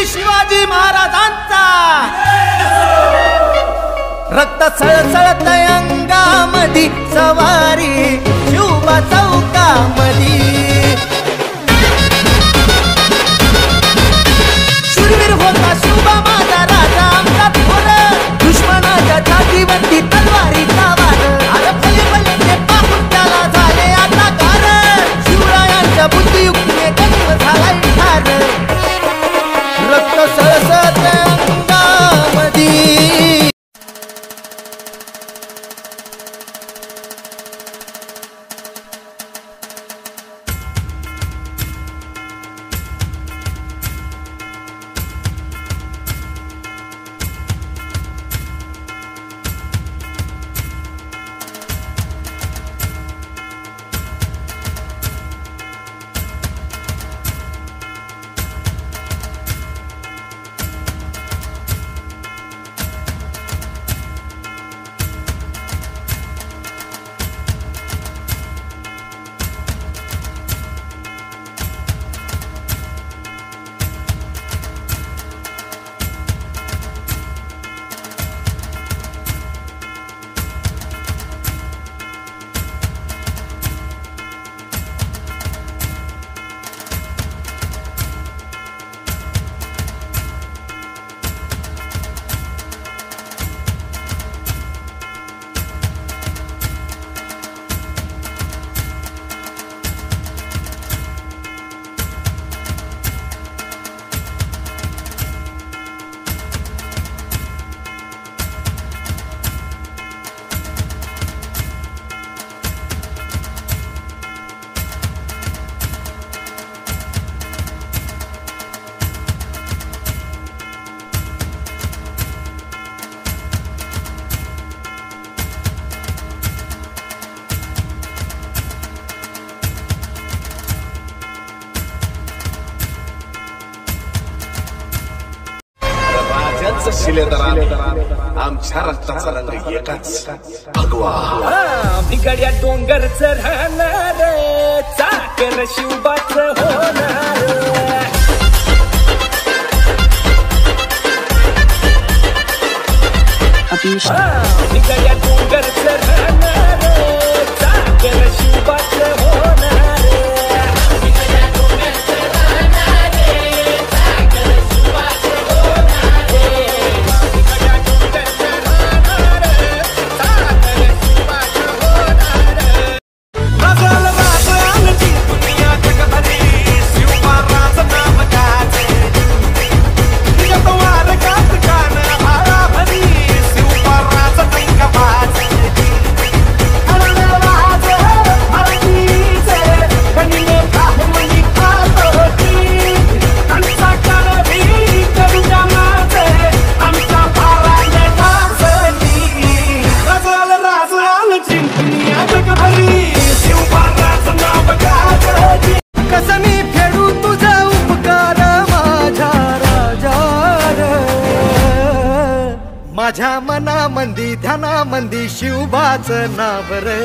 शिवाजी महाराजांचा रक्त सळसळत अंगामधी सवारी शिवबा चौकामधी शूरवीर होता शिवबा माझा राजा आमचा थोर दुश्मनाच्या छातीवरती तलवारीचा वार अरे भले भले ते पाहून त्याला झाले आता कार शिवरायांच्या बुद्धियुक्तीने गणिम झालाय ठार रक्त सळसळत अंगामधी आमच्या रक्ताचा रंग एकाच भगवा बिगड्या डोंगरच राहणार चाकर शिवबाच होणार बिगड्या डोंगरच राहणार चाकर शिवबाच होणार माझ्या मनामंदी ध्यानामंदी शिवबाचं नाव रे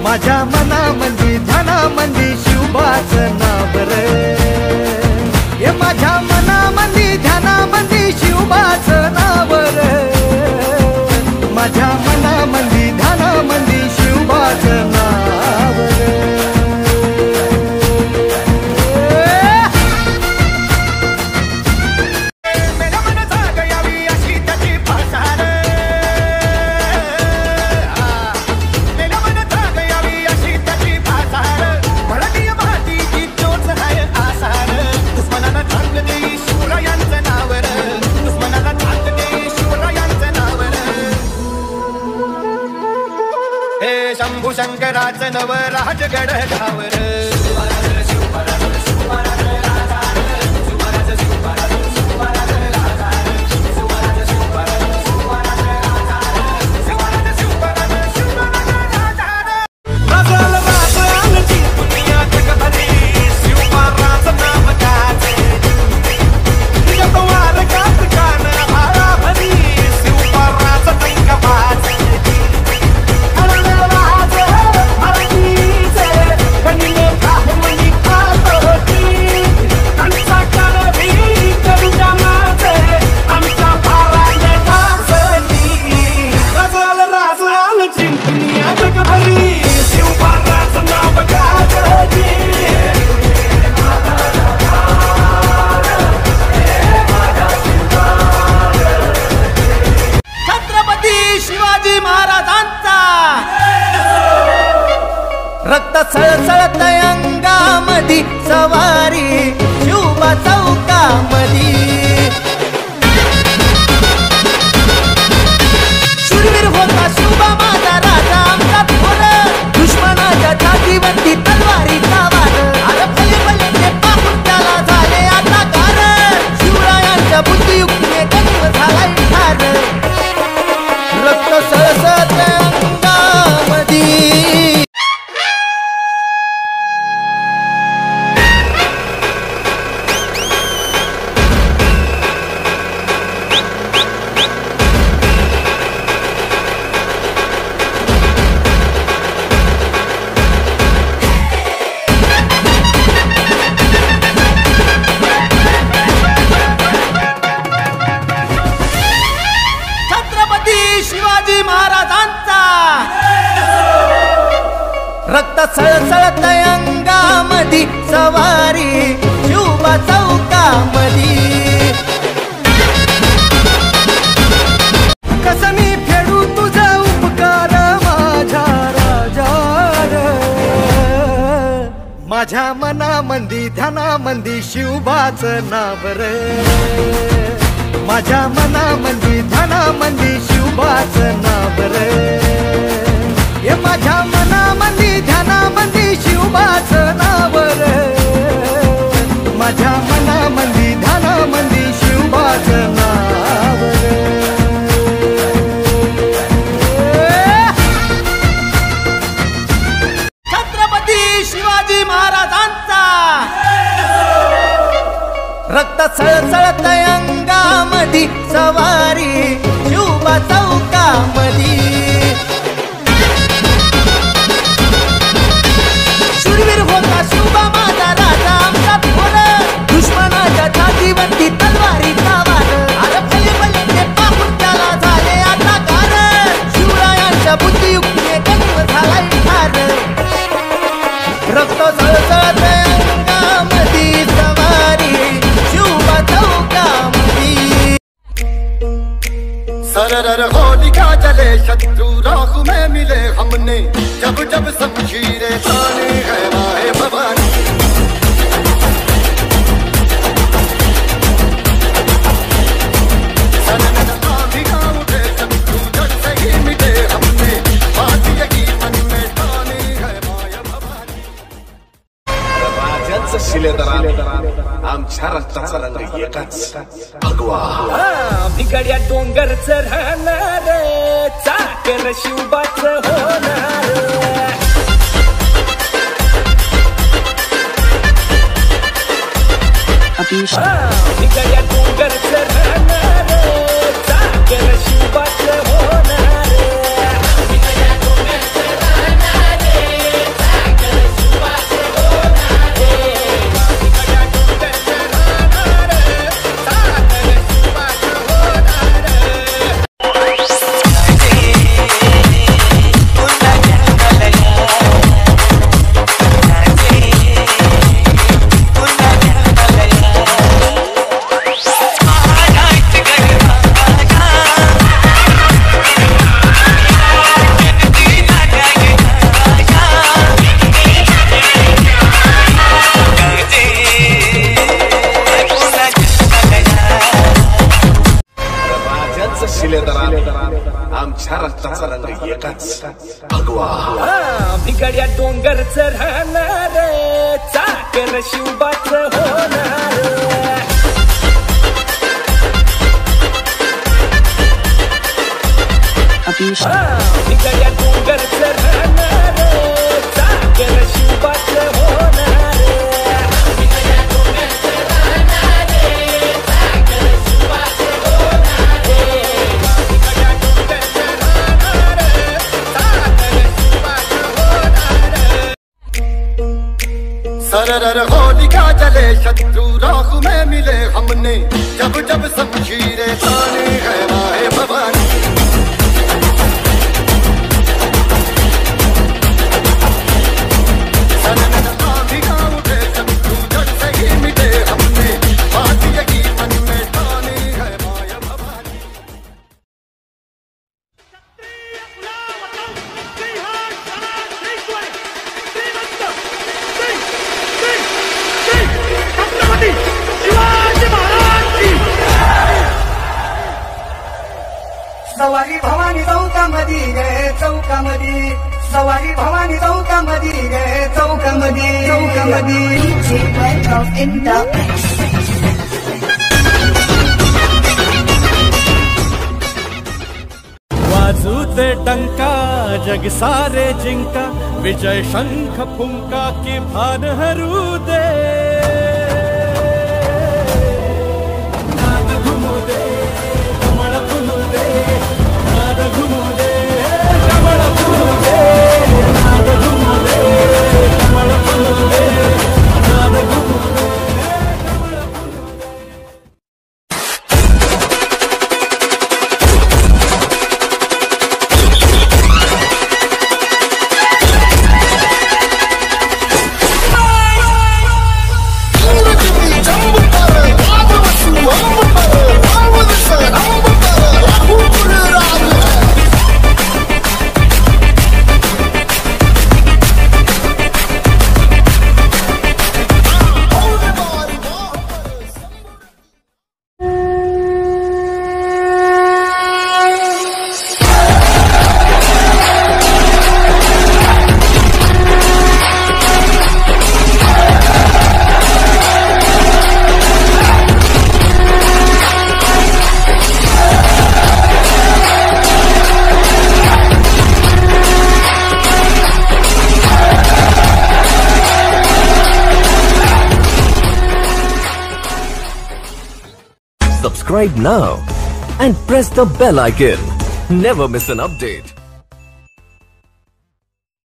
माझ्या मनामंदी ध्यानामंदी शिवबाचं नाव रे हे माझ्या मनामंदी ध्यानामंदी शिवबाचं नाव रे माझ्या मनामंदी ध्यानामंदी शिवबाचं नाव रे शंभू शंकराचं नव राजगड गावर सळसळत अंगामधी सवारी शिवबा चौकामधी शूरवीर होता शिवबा माझा राजा आमचा थोर दुश्मनाच्या छातीवरती तलवारीचा वार अरे भले भले ते पाहून त्याला झाले आता गार शिवरायांच्या बुद्धियुक्तीने गणिम झालाय ठार रक्त सळसळत अंगामधी शिवाजी महाराजांचा रक्त सळसळत अंगामधी सवारी शिवबा चौकामधी कसं मी फेडू तुझा उपकार माझ्या राजा माझ्या मनामंदी ध्यानामंदी शिवबाचं नाव रे माझ्या मनामंदी ध्यानामंदी शिवबाचं नाव रे हे माझ्या मनामंदी ध्यानामंदी शिवबाचं नाव रे माझ्या मनामंदी ध्यानामंदी शिवबाचं नाव रे छत्रपती शिवाजी महाराजांचा रक्त सळसळत अंगामधी सवारी शिवबा चौकामधी शूरवीर होता शिवबा माझा राजा आमचा थोर दुश्मनाच्या छातीवरती तलवारीचा वार अरे भले भले ते पाहून त्याला झाले आता गार शिवरायांच्या बुद्धियुक्तीने गणिम झालाय ठार रक्त सळसळत अंगामधी सवारी शिवबा चौकामधी सरर होलिका जले शत्रु राख में मिले हमने जब जब शमशीरें ताने है माए भवानी सनन आभिगा उठे शत्रु जड़ से ही मिटे हमने बात यही मन में ताने है माए भवानी राजांचं शिलेदार आमच्या रक्ताचा रंग एकाच भगवा भिगड्या डोंगरच राहणार चाकर शिवबाच होणार भिगड्या डोंगरच राहणार चाकर शिवबाच होणार आमच्या रक्ताचा रंग एकाच भगवा भिगड्या डोंगरच राहणार चाकर शिवबाच होणार भिगड्या डोंगरच राहणार चाकर शिवबाच होणार सरर होलिका जले शत्रु राख में मिले हमने जब जब शमशीरें ताने है माए भवानी सनन आभिगा उठे शत्रु जड़ से ही मिटे हमने बात यही मन में ताने है माए भवानी श्रीमंत सवारी भवानी चौकामधी गे चौकामधी सवारी भवानी चौकामधी गे चौकामधी वाजूते टंका जग सारे जिंका विजय शंख फुंका की भान हरू दे नाद घुमू दे कमळ फुलू दे नाद घुमू दे कमळ फुलू दे नाद घुमू दे कमळ फुलू दे नाद घुमू दे कमळ फुलू दे. Subscribe now and press the bell icon. Never miss an update.